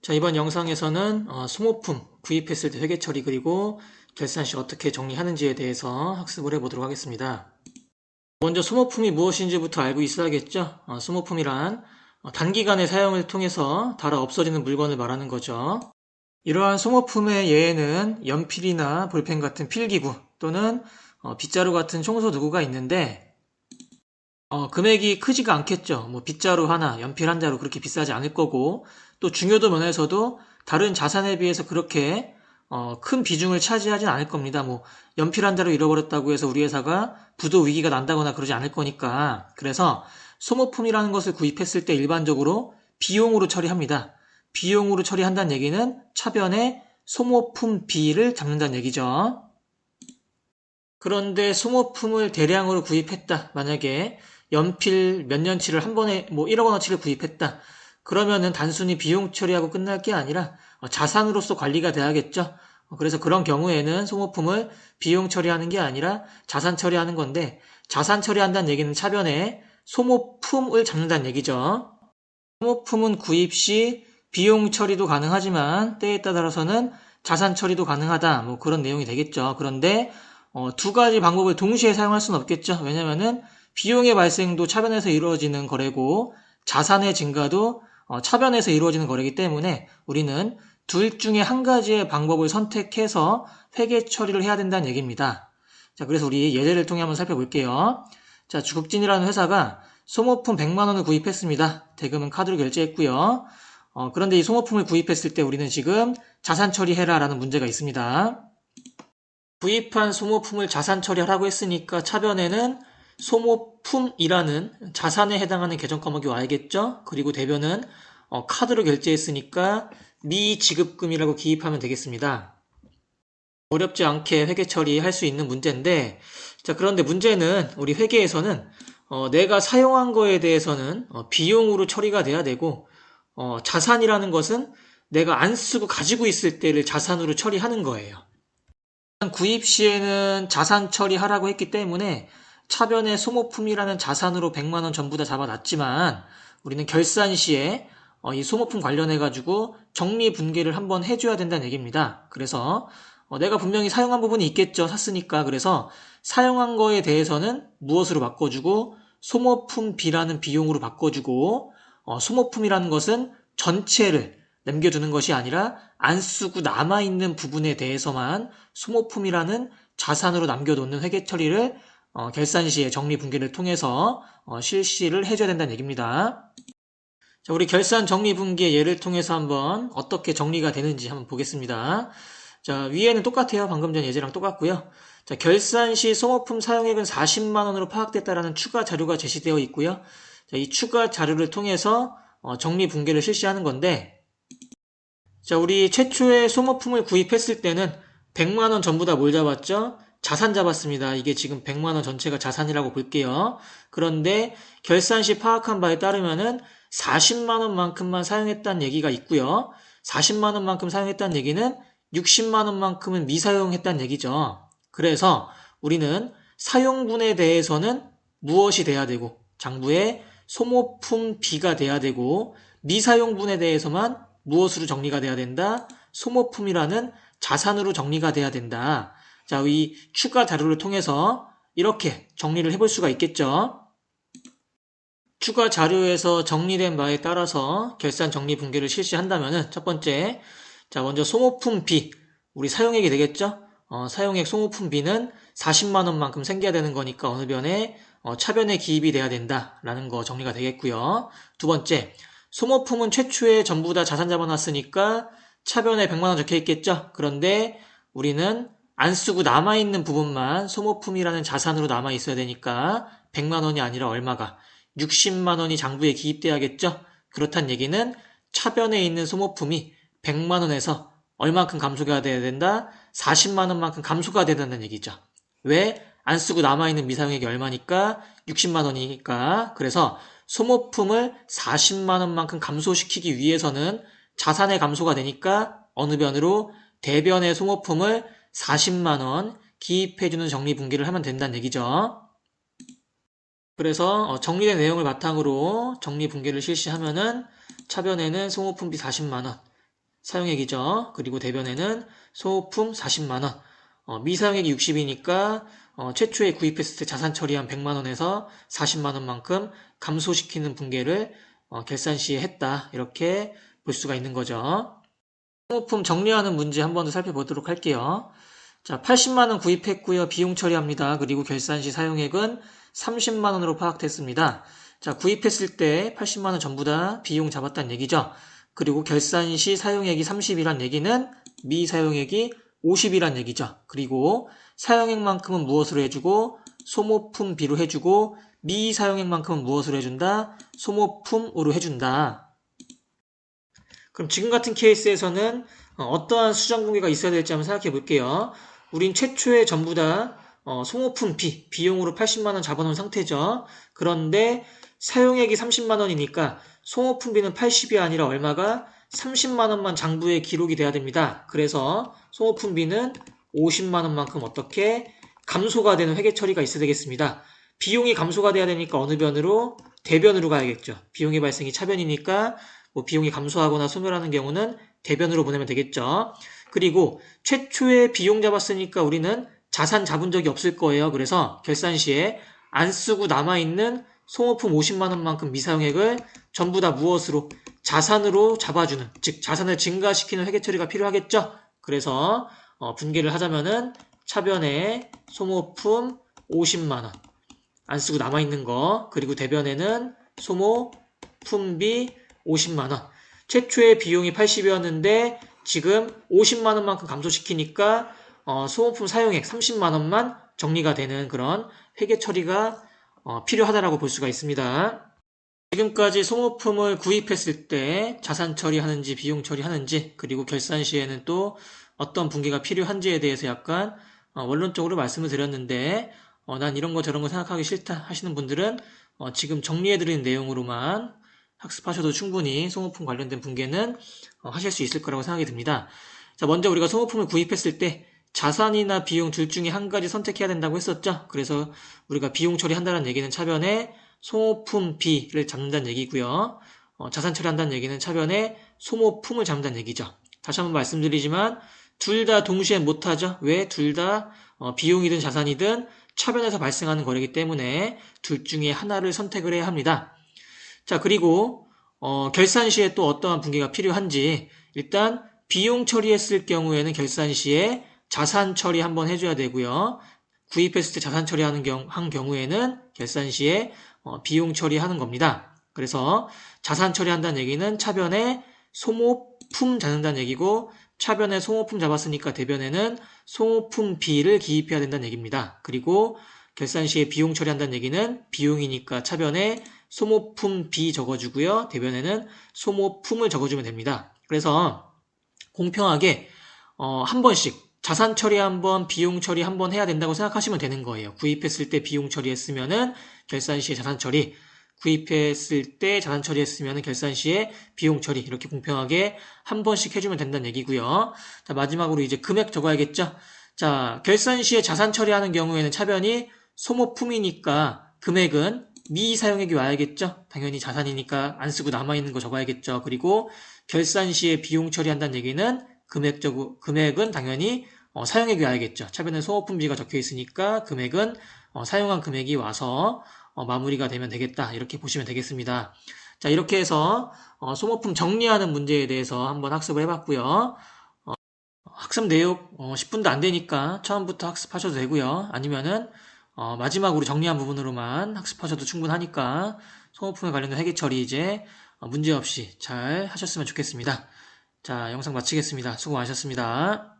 자, 이번 영상에서는 소모품 구입했을 때 회계 처리 그리고 결산 시 어떻게 정리하는지에 대해서 학습을 해보도록 하겠습니다. 먼저 소모품이 무엇인지부터 알고 있어야겠죠? 소모품이란 단기간의 사용을 통해서 닳아 없어지는 물건을 말하는 거죠. 이러한 소모품의 예에는 연필이나 볼펜 같은 필기구 또는 빗자루 같은 청소 도구가 있는데 금액이 크지가 않겠죠. 뭐 빗자루 하나, 연필 한 자루 그렇게 비싸지 않을 거고 또 중요도 면에서도 다른 자산에 비해서 그렇게 큰 비중을 차지하진 않을 겁니다. 뭐 연필 한 자루 잃어버렸다고 해서 우리 회사가 부도 위기가 난다거나 그러지 않을 거니까. 그래서 소모품이라는 것을 구입했을 때 일반적으로 비용으로 처리합니다. 비용으로 처리한다는 얘기는 차변에 소모품비를 잡는다는 얘기죠. 그런데 소모품을 대량으로 구입했다. 만약에 연필 몇 년치를 한 번에 뭐 1억 원어치를 구입했다. 그러면은 단순히 비용 처리하고 끝날 게 아니라 자산으로서 관리가 돼야겠죠. 그래서 그런 경우에는 소모품을 비용 처리하는 게 아니라 자산 처리하는 건데 자산 처리한다는 얘기는 차변에 소모품을 잡는다는 얘기죠. 소모품은 구입 시 비용 처리도 가능하지만 때에 따라서는 자산 처리도 가능하다. 뭐 그런 내용이 되겠죠. 그런데 두 가지 방법을 동시에 사용할 수는 없겠죠. 왜냐면은 비용의 발생도 차변에서 이루어지는 거래고 자산의 증가도 차변에서 이루어지는 거래이기 때문에 우리는 둘 중에 한 가지의 방법을 선택해서 회계 처리를 해야 된다는 얘기입니다. 자, 그래서 우리 예제를 통해 한번 살펴볼게요. 자, 주국진이라는 회사가 소모품 100만 원을 구입했습니다. 대금은 카드로 결제했고요. 그런데 이 소모품을 구입했을 때 우리는 지금 자산 처리해라 라는 문제가 있습니다. 구입한 소모품을 자산 처리하라고 했으니까 차변에는 소모품이라는 자산에 해당하는 계정 과목이 와야겠죠? 그리고 대변은 카드로 결제했으니까 미지급금이라고 기입하면 되겠습니다. 어렵지 않게 회계 처리할 수 있는 문제인데, 자, 그런데 문제는 우리 회계에서는 내가 사용한 거에 대해서는 비용으로 처리가 돼야 되고, 자산이라는 것은 내가 안 쓰고 가지고 있을 때를 자산으로 처리하는 거예요. 구입 시에는 자산 처리하라고 했기 때문에 차변에 소모품이라는 자산으로 100만 원 전부 다 잡아놨지만 우리는 결산 시에 이 소모품 관련해 가지고 정리 분계를 한번 해줘야 된다는 얘기입니다. 그래서 내가 분명히 사용한 부분이 있겠죠. 샀으니까. 그래서 사용한 거에 대해서는 무엇으로 바꿔주고 소모품비라는 비용으로 바꿔주고 소모품이라는 것은 전체를 남겨두는 것이 아니라 안 쓰고 남아있는 부분에 대해서만 소모품이라는 자산으로 남겨놓는 회계 처리를 결산 시에 정리 분계를 통해서 실시를 해줘야 된다는 얘기입니다. 자, 우리 결산 정리 분계 예를 통해서 한번 어떻게 정리가 되는지 한번 보겠습니다. 자, 위에는 똑같아요. 방금 전 예제랑 똑같고요. 자, 결산 시 소모품 사용액은 40만 원으로 파악됐다라는 추가 자료가 제시되어 있고요. 자, 이 추가 자료를 통해서 정리 분계를 실시하는 건데 자, 우리 최초에 소모품을 구입했을 때는 100만 원 전부 다 뭘 잡았죠? 자산 잡았습니다. 이게 지금 100만 원 전체가 자산이라고 볼게요. 그런데 결산 시 파악한 바에 따르면은 40만 원만큼만 사용했다는 얘기가 있고요. 40만 원만큼 사용했다는 얘기는 60만 원만큼은 미사용했다는 얘기죠. 그래서 우리는 사용분에 대해서는 무엇이 돼야 되고 장부에 소모품비가 돼야 되고 미사용분에 대해서만 무엇으로 정리가 돼야 된다? 소모품이라는 자산으로 정리가 돼야 된다. 자, 이 추가 자료를 통해서 이렇게 정리를 해볼 수가 있겠죠. 추가 자료에서 정리된 바에 따라서 결산 정리 분계를 실시한다면은 첫 번째, 자, 먼저 소모품비, 우리 사용액이 되겠죠? 사용액 소모품비는 40만 원만큼 생겨야 되는 거니까 어느 변에 차변에 기입이 돼야 된다라는 거 정리가 되겠고요. 두 번째, 소모품은 최초에 전부 다 자산 잡아놨으니까 차변에 100만 원 적혀 있겠죠? 그런데 우리는 안 쓰고 남아있는 부분만 소모품이라는 자산으로 남아있어야 되니까 100만 원이 아니라 얼마가 60만 원이 장부에 기입돼야겠죠? 그렇단 얘기는 차변에 있는 소모품이 100만 원에서 얼만큼 감소가 돼야 된다? 40만 원만큼 감소가 되는 얘기죠. 왜? 안 쓰고 남아있는 미사용액이 얼마니까? 60만 원이니까. 그래서 소모품을 40만 원만큼 감소시키기 위해서는 자산의 감소가 되니까 어느 변으로 대변의 소모품을 40만 원 기입해주는 정리 분기를 하면 된다는 얘기죠. 그래서 정리된 내용을 바탕으로 정리 분기를 실시하면은 차변에는 소모품비 40만 원, 사용액이죠. 그리고 대변에는 소모품 40만원, 미사용액이 60이니까 최초에 구입했을 때 자산 처리한 100만원에서 40만원만큼 감소시키는 분계를 결산 시에 했다. 이렇게 볼 수가 있는 거죠. 소모품 정리하는 문제 한 번 더 살펴보도록 할게요. 자, 80만원 구입했고요. 비용 처리합니다. 그리고 결산 시 사용액은 30만원으로 파악됐습니다. 자, 구입했을 때 80만원 전부 다 비용 잡았다는 얘기죠. 그리고 결산 시 사용액이 30이란 얘기는 미사용액이 50이란 얘기죠. 그리고 사용액만큼은 무엇으로 해주고 소모품비로 해주고 미사용액만큼은 무엇으로 해준다? 소모품으로 해준다. 그럼 지금 같은 케이스에서는 어떠한 수정분계가 있어야 될지 한번 생각해 볼게요. 우린 최초에 전부 다 소모품비, 비용으로 80만원 잡아놓은 상태죠. 그런데 사용액이 30만원이니까 소모품비는 80이 아니라 얼마가 30만원만 장부에 기록이 돼야 됩니다. 그래서 소모품비는 50만원만큼 어떻게 감소가 되는 회계 처리가 있어야 되겠습니다. 비용이 감소가 돼야 되니까 어느 변으로? 대변으로 가야겠죠. 비용의 발생이 차변이니까 비용이 감소하거나 소멸하는 경우는 대변으로 보내면 되겠죠. 그리고 최초에 비용 잡았으니까 우리는 자산 잡은 적이 없을 거예요. 그래서 결산 시에 안 쓰고 남아있는 소모품 50만원만큼 미사용액을 전부 다 무엇으로? 자산으로 잡아주는, 즉 자산을 증가시키는 회계 처리가 필요하겠죠. 그래서 분계를 하자면은 차변에 소모품 50만원 안 쓰고 남아있는 거, 그리고 대변에는 소모품비 50만원. 최초의 비용이 80이었는데 지금 50만원만큼 감소시키니까 소모품 사용액 30만원만 정리가 되는 그런 회계 처리가 필요하다라고 볼 수가 있습니다. 지금까지 소모품을 구입했을 때 자산 처리하는지 비용 처리하는지, 그리고 결산 시에는 또 어떤 분계가 필요한지에 대해서 약간 원론적으로 말씀을 드렸는데 난 이런 거 저런 거 생각하기 싫다 하시는 분들은 지금 정리해드린 내용으로만 학습하셔도 충분히 소모품 관련된 분계는 하실 수 있을 거라고 생각이 듭니다. 자, 먼저 우리가 소모품을 구입했을 때 자산이나 비용 둘 중에 한 가지 선택해야 된다고 했었죠. 그래서 우리가 비용 처리한다는 얘기는 차변에 소모품비를 잡는다는 얘기고요. 자산 처리한다는 얘기는 차변에 소모품을 잡는다는 얘기죠. 다시 한번 말씀드리지만 둘 다 동시에 못하죠. 왜? 둘 다 비용이든 자산이든 차변에서 발생하는 거래이기 때문에 둘 중에 하나를 선택을 해야 합니다. 자, 그리고 결산 시에 또 어떠한 분계가 필요한지, 일단 비용 처리했을 경우에는 결산 시에 자산 처리 한번 해줘야 되고요. 구입했을 때 자산 처리하는 한 경우에는 결산 시에 비용 처리하는 겁니다. 그래서 자산 처리한다는 얘기는 차변에 소모품 잡는다는 얘기고, 차변에 소모품 잡았으니까 대변에는 소모품비를 기입해야 된다는 얘기입니다. 그리고 결산 시에 비용 처리한다는 얘기는 비용이니까 차변에 소모품비 적어주고요. 대변에는 소모품을 적어주면 됩니다. 그래서 공평하게 한 번씩 자산 처리 한 번, 비용 처리 한 번 해야 된다고 생각하시면 되는 거예요. 구입했을 때 비용 처리했으면은 결산 시에 자산 처리, 구입했을 때 자산 처리했으면은 결산 시에 비용 처리, 이렇게 공평하게 한 번씩 해주면 된다는 얘기고요. 자, 마지막으로 이제 금액 적어야겠죠. 자, 결산 시에 자산 처리하는 경우에는 차변이 소모품이니까 금액은 미사용액이 와야겠죠. 당연히 자산이니까 안 쓰고 남아있는 거 적어야겠죠. 그리고 결산 시에 비용 처리한다는 얘기는 금액은 당연히 사용액이 와야겠죠. 차변에 소모품비가 적혀 있으니까 금액은 사용한 금액이 와서 마무리가 되면 되겠다. 이렇게 보시면 되겠습니다. 자, 이렇게 해서 소모품 정리하는 문제에 대해서 한번 학습을 해봤고요. 학습 내용 10분도 안 되니까 처음부터 학습하셔도 되고요. 아니면은 마지막으로 정리한 부분으로만 학습하셔도 충분하니까 소모품에 관련된 회계 처리 이제 문제없이 잘 하셨으면 좋겠습니다. 자, 영상 마치겠습니다. 수고 많으셨습니다.